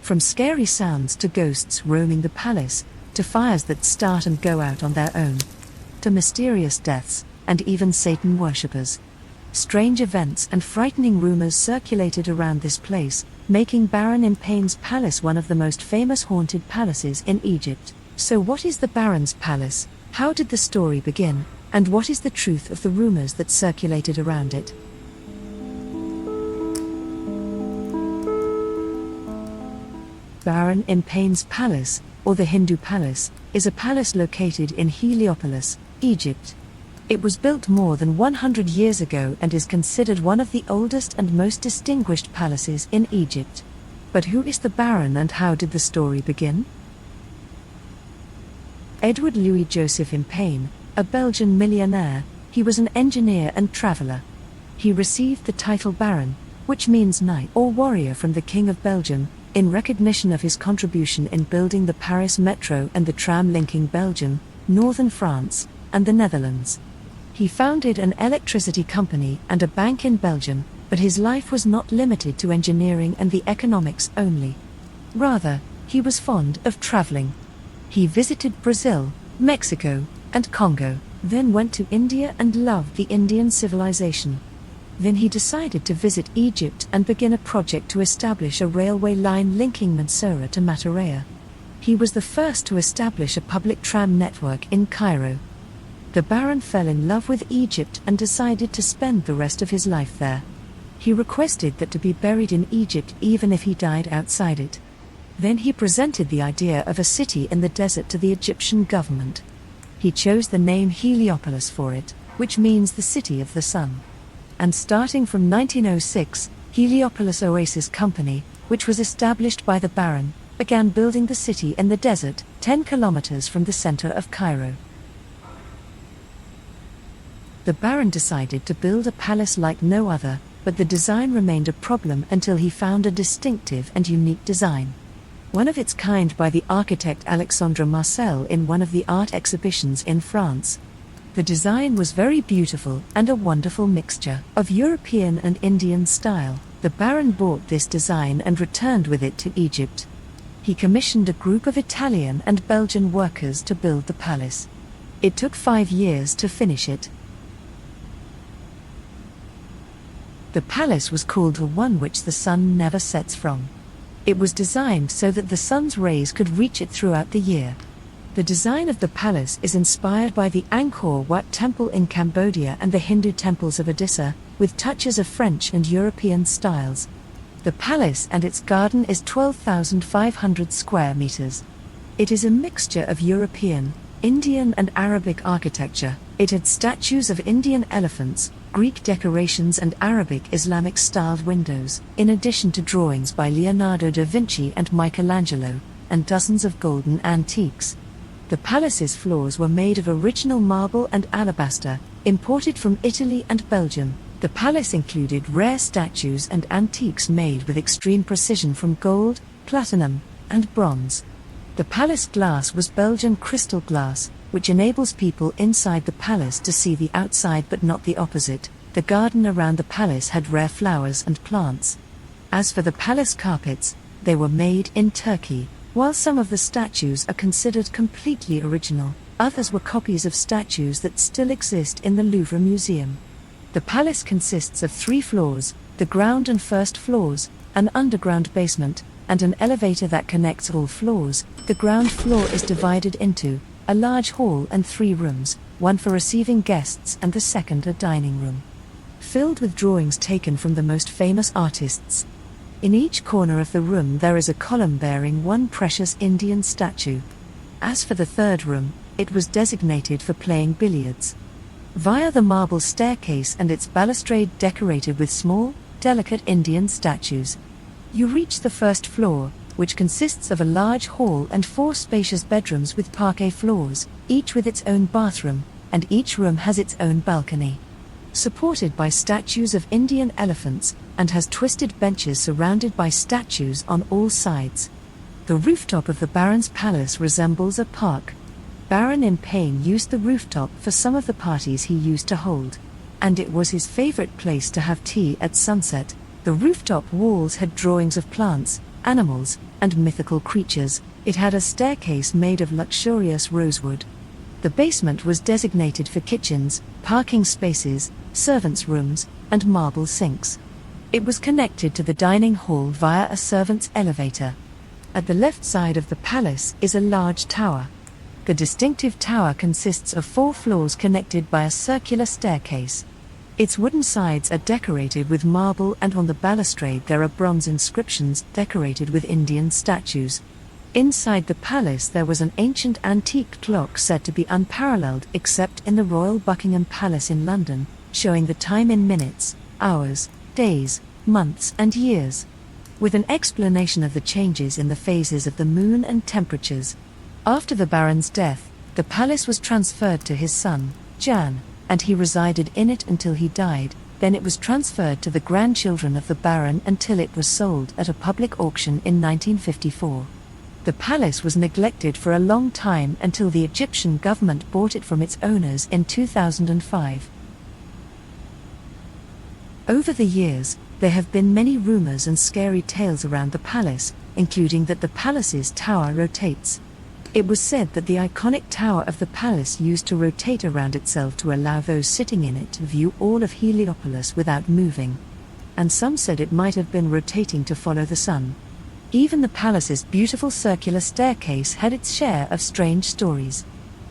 From scary sounds to ghosts roaming the palace, to fires that start and go out on their own, to mysterious deaths, and even Satan worshippers. Strange events and frightening rumors circulated around this place, making Baron Empain's palace one of the most famous haunted palaces in Egypt. So what is the Baron's palace? How did the story begin? And what is the truth of the rumors that circulated around it? Baron Empain's palace, or the Hindu palace, is a palace located in Heliopolis, Egypt. It was built more than 100 years ago and is considered one of the oldest and most distinguished palaces in Egypt. But who is the Baron and how did the story begin? Edward Louis Joseph Empain, a Belgian millionaire, he was an engineer and traveller. He received the title Baron, which means knight or warrior from the King of Belgium, in recognition of his contribution in building the Paris metro and the tram linking Belgium, northern France, and the Netherlands. He founded an electricity company and a bank in Belgium, but his life was not limited to engineering and the economics only. Rather, he was fond of traveling. He visited Brazil, Mexico, and Congo, then went to India and loved the Indian civilization. Then he decided to visit Egypt and begin a project to establish a railway line linking Mansoura to Matarea. He was the first to establish a public tram network in Cairo. The Baron fell in love with Egypt and decided to spend the rest of his life there. He requested that to be buried in Egypt even if he died outside it. Then he presented the idea of a city in the desert to the Egyptian government. He chose the name Heliopolis for it, which means the city of the sun. And starting from 1906, Heliopolis Oasis Company, which was established by the Baron, began building the city in the desert, 10 kilometers from the center of Cairo. The Baron decided to build a palace like no other, but the design remained a problem until he found a distinctive and unique design. One of its kind by the architect Alexandre Marcel in one of the art exhibitions in France. The design was very beautiful and a wonderful mixture of European and Indian style. The Baron bought this design and returned with it to Egypt. He commissioned a group of Italian and Belgian workers to build the palace. It took 5 years to finish it. The palace was called the one which the sun never sets from. It was designed so that the sun's rays could reach it throughout the year. The design of the palace is inspired by the Angkor Wat temple in Cambodia and the Hindu temples of Odisha, with touches of French and European styles. The palace and its garden is 12,500 square meters. It is a mixture of European, Indian and Arabic architecture. It had statues of Indian elephants, Greek decorations and Arabic Islamic-styled windows, in addition to drawings by Leonardo da Vinci and Michelangelo, and dozens of golden antiques. The palace's floors were made of original marble and alabaster, imported from Italy and Belgium. The palace included rare statues and antiques made with extreme precision from gold, platinum, and bronze. The palace glass was Belgian crystal glass, which enables people inside the palace to see the outside but not the opposite. The garden around the palace had rare flowers and plants. As for the palace carpets, they were made in Turkey. While some of the statues are considered completely original, others were copies of statues that still exist in the Louvre Museum. The palace consists of 3 floors, the ground and first floors, an underground basement, and an elevator that connects all floors. The ground floor is divided into a large hall and 3 rooms, one for receiving guests and the second a dining room, filled with drawings taken from the most famous artists. In each corner of the room there is a column bearing one precious Indian statue. As for the 3rd room, it was designated for playing billiards. Via the marble staircase and its balustrade decorated with small, delicate Indian statues, you reach the 1st floor, which consists of a large hall and 4 spacious bedrooms with parquet floors, each with its own bathroom, and each room has its own balcony. Supported by statues of Indian elephants, and has twisted benches surrounded by statues on all sides. The rooftop of the Baron's palace resembles a park. Baron Empain used the rooftop for some of the parties he used to hold, and it was his favorite place to have tea at sunset. The rooftop walls had drawings of plants, animals, and mythical creatures. It had a staircase made of luxurious rosewood. The basement was designated for kitchens, parking spaces, servants' rooms, and marble sinks. It was connected to the dining hall via a servants' elevator. At the left side of the palace is a large tower. The distinctive tower consists of 4 floors connected by a circular staircase. Its wooden sides are decorated with marble, and on the balustrade there are bronze inscriptions decorated with Indian statues. Inside the palace there was an ancient antique clock said to be unparalleled except in the Royal Buckingham Palace in London, showing the time in minutes, hours, days, months and years, with an explanation of the changes in the phases of the moon and temperatures. After the Baron's death, the palace was transferred to his son, Jan, and he resided in it until he died. Then it was transferred to the grandchildren of the Baron until it was sold at a public auction in 1954. The palace was neglected for a long time until the Egyptian government bought it from its owners in 2005. Over the years, there have been many rumors and scary tales around the palace, including that the palace's tower rotates. It was said that the iconic tower of the palace used to rotate around itself to allow those sitting in it to view all of Heliopolis without moving. And some said it might have been rotating to follow the sun. Even the palace's beautiful circular staircase had its share of strange stories.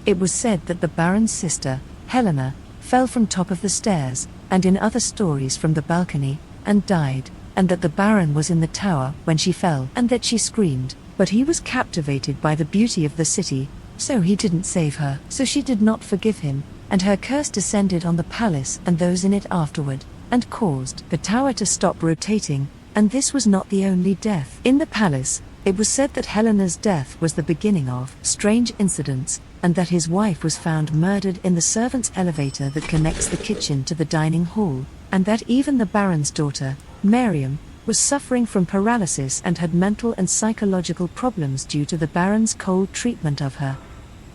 It was said that the Baron's sister, Helena, fell from top of the stairs, and in other stories from the balcony, and died, and that the Baron was in the tower when she fell and that she screamed, but he was captivated by the beauty of the city, so he didn't save her, so she did not forgive him, and her curse descended on the palace and those in it afterward, and caused the tower to stop rotating. And this was not the only death in the palace. It was said that Helena's death was the beginning of strange incidents, and that his wife was found murdered in the servants' elevator that connects the kitchen to the dining hall, and that even the Baron's daughter, Miriam, was suffering from paralysis and had mental and psychological problems due to the Baron's cold treatment of her.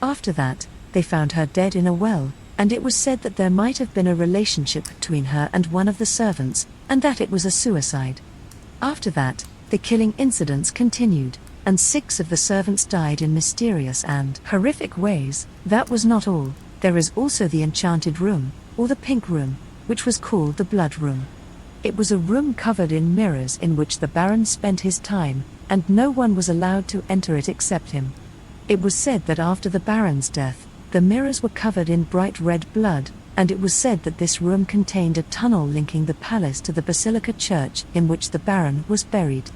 After that, they found her dead in a well, and it was said that there might have been a relationship between her and one of the servants, and that it was a suicide. After that, the killing incidents continued, and 6 of the servants died in mysterious and horrific ways. That was not all. There is also the enchanted room, or the pink room, which was called the blood room. It was a room covered in mirrors in which the Baron spent his time, and no one was allowed to enter it except him. It was said that after the Baron's death, the mirrors were covered in bright red blood, and it was said that this room contained a tunnel linking the palace to the Basilica Church in which the Baron was buried.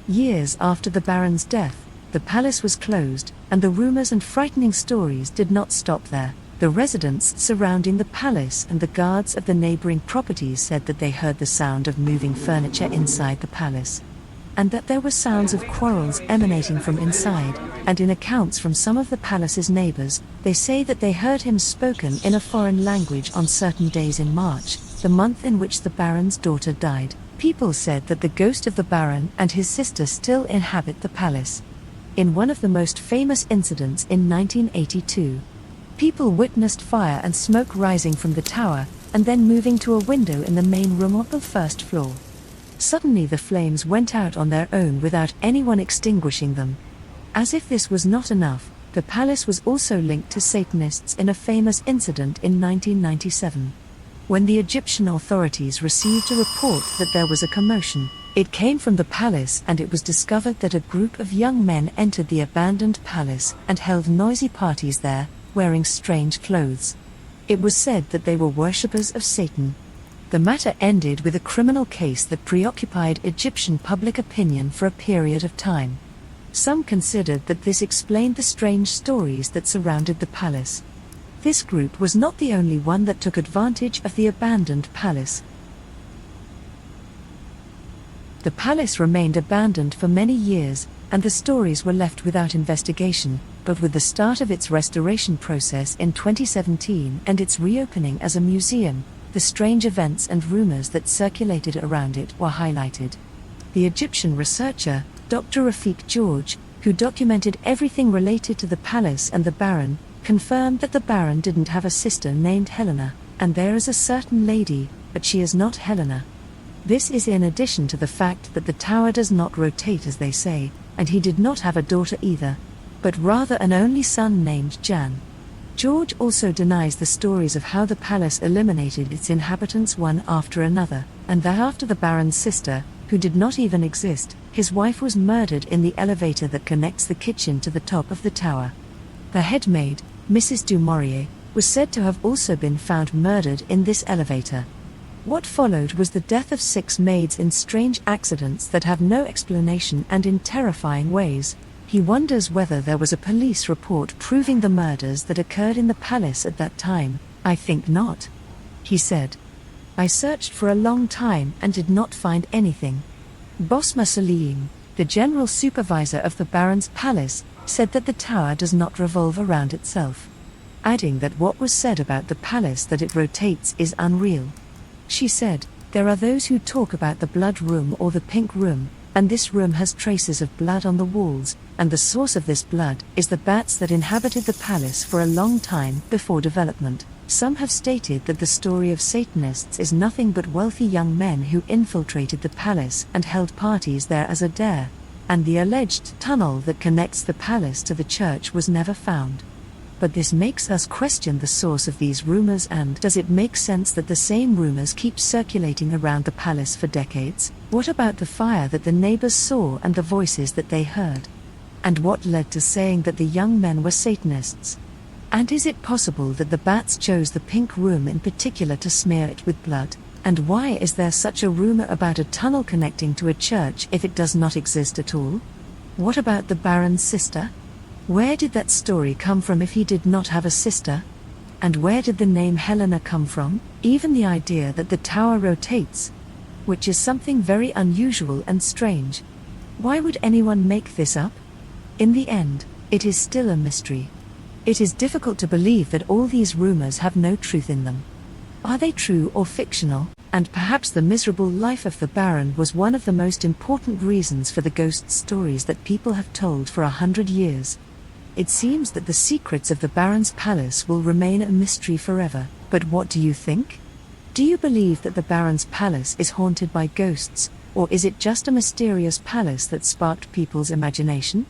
Years after the Baron's death, the palace was closed, and the rumors and frightening stories did not stop there. The residents surrounding the palace and the guards of the neighboring properties said that they heard the sound of moving furniture inside the palace, and that there were sounds of quarrels emanating from inside, and in accounts from some of the palace's neighbors, they say that they heard him spoken in a foreign language on certain days in March, the month in which the Baron's daughter died. People said that the ghost of the Baron and his sister still inhabit the palace. In one of the most famous incidents in 1982, people witnessed fire and smoke rising from the tower, and then moving to a window in the main room on the first floor. Suddenly the flames went out on their own without anyone extinguishing them. As if this was not enough, the palace was also linked to Satanists in a famous incident in 1997. When the Egyptian authorities received a report that there was a commotion, it came from the palace, and it was discovered that a group of young men entered the abandoned palace and held noisy parties there, wearing strange clothes. It was said that they were worshippers of Satan. The matter ended with a criminal case that preoccupied Egyptian public opinion for a period of time. Some considered that this explained the strange stories that surrounded the palace. This group was not the only one that took advantage of the abandoned palace. The palace remained abandoned for many years, and the stories were left without investigation, but with the start of its restoration process in 2017 and its reopening as a museum, the strange events and rumors that circulated around it were highlighted. The Egyptian researcher, Dr. Rafik George, who documented everything related to the palace and the Baron, confirmed that the Baron didn't have a sister named Helena, and there is a certain lady, but she is not Helena. This is in addition to the fact that the tower does not rotate as they say, and he did not have a daughter either, but rather an only son named Jan. George also denies the stories of how the palace eliminated its inhabitants one after another, and that after the Baron's sister, who did not even exist, his wife was murdered in the elevator that connects the kitchen to the top of the tower. The head maid, Mrs. du Maurier, was said to have also been found murdered in this elevator. What followed was the death of 6 maids in strange accidents that have no explanation and in terrifying ways. He wonders whether there was a police report proving the murders that occurred in the palace at that time. "I think not," he said. "I searched for a long time and did not find anything." Bosma Salim, the general supervisor of the Baron's palace, said that the tower does not revolve around itself, adding that what was said about the palace that it rotates is unreal. She said, "There are those who talk about the blood room or the pink room, and this room has traces of blood on the walls, and the source of this blood is the bats that inhabited the palace for a long time before development." Some have stated that the story of Satanists is nothing but wealthy young men who infiltrated the palace and held parties there as a dare, and the alleged tunnel that connects the palace to the church was never found. But this makes us question the source of these rumors, and does it make sense that the same rumors keep circulating around the palace for decades? What about the fire that the neighbors saw and the voices that they heard? And what led to saying that the young men were Satanists? And is it possible that the bats chose the pink room in particular to smear it with blood? And why is there such a rumor about a tunnel connecting to a church if it does not exist at all? What about the Baron's sister? Where did that story come from if he did not have a sister? And where did the name Helena come from? Even the idea that the tower rotates, which is something very unusual and strange. Why would anyone make this up? In the end, it is still a mystery. It is difficult to believe that all these rumors have no truth in them. Are they true or fictional? And perhaps the miserable life of the Baron was one of the most important reasons for the ghost stories that people have told for 100 years. It seems that the secrets of the Baron's palace will remain a mystery forever, but what do you think? Do you believe that the Baron's palace is haunted by ghosts, or is it just a mysterious palace that sparked people's imagination?